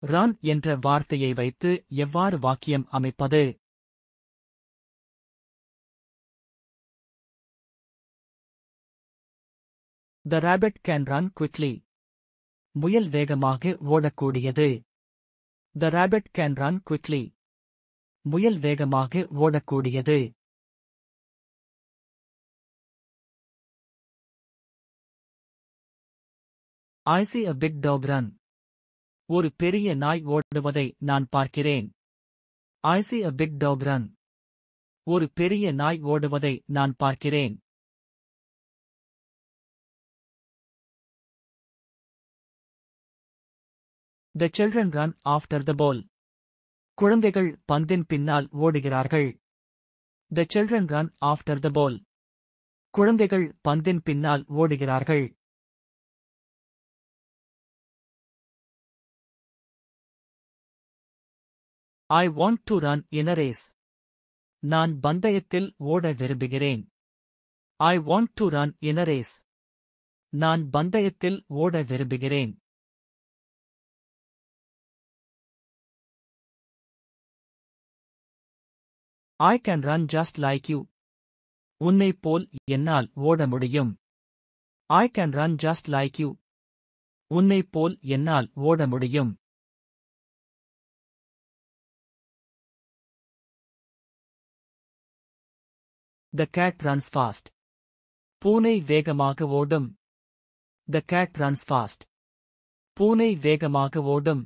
run என்ற வார்த்தையை வைத்து எவ்வாறு வாக்கியம் அமைப்பது? The rabbit can run quickly. முயல் வேகமாக ஓடக்கூடியது. The rabbit can run quickly. முயல் வேகமாக ஓடக்கூடியது. I see a big dog run. ஒரு பெரிய நாய் ஓடுவதை நான் பார்க்கிறேன். I see a big dog run. ஒரு பெரிய நாய் ஓடுவதை நான் பார்க்கிறேன். The children run after the ball. குழந்தைகள் பந்தின் பின்னால் ஓடுகிறார்கள். The children run after the ball. குழந்தைகள் பந்தின் பின்னால் ஓடுகிறார்கள். I want to run in a race. நான் பந்தயத்தில் ஓட விரும்புகிறேன். I want to run in a race. நான் பந்தயத்தில் ஓட விரும்புகிறேன். I can run just like you. உன்னைப் போல் என்னால் ஓட முடியும். I can run just like you. உன்னைப் போல் என்னால் ஓட முடியும். The cat runs fast. பூனை வேகமாக ஓடும். The cat runs fast. பூனை வேகமாக ஓடும்.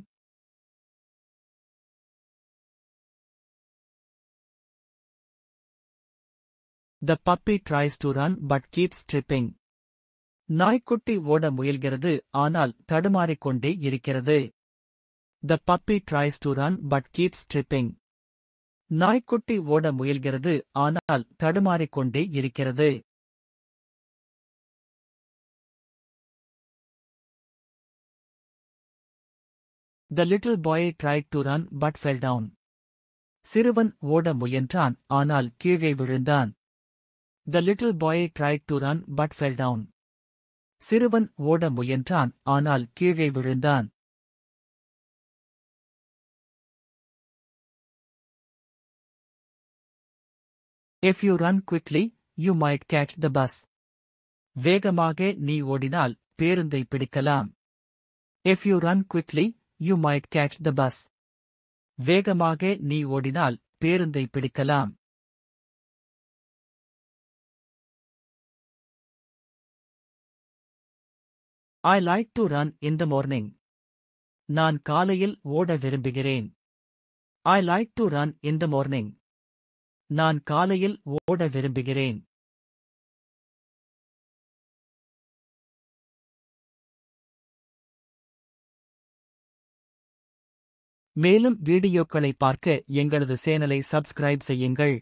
The puppy tries to run but keeps tripping. நாய்க்குட்டி ஓட முயல்கிறது ஆனால் தடுமாறிக்கொண்டே இருக்கிறது. The puppy tries to run but keeps tripping. நாய்க்குட்டி ஓட முயல்கிறது ஆனால் தடுமாறிக்கொண்டே இருக்கிறது. The little boy tried to run but fell down. சிறுவன் ஓட முயன்றான் ஆனால் கீழே விழுந்தான். The little boy tried to run but fell down. சிறுவன் ஓட முயன்றான் ஆனால் கீழே விழுந்தான். If you run quickly, you might catch the bus. வேகமாக நீ ஓடினால் பேருந்தை பிடிக்கலாம். If you run quickly, you might catch the bus. வேகமாக நீ ஓடினால் பேருந்தை பிடிக்கலாம். I like to run in the morning. நான் காலையில் ஓட விரும்புகிறேன். I like to run in the morning. நான் காலையில் ஓட விரும்புகிறேன். மேலும் வீடியோக்களை பார்க்க எங்களது சேனலை சப்ஸ்கிரைப் செய்யுங்கள்.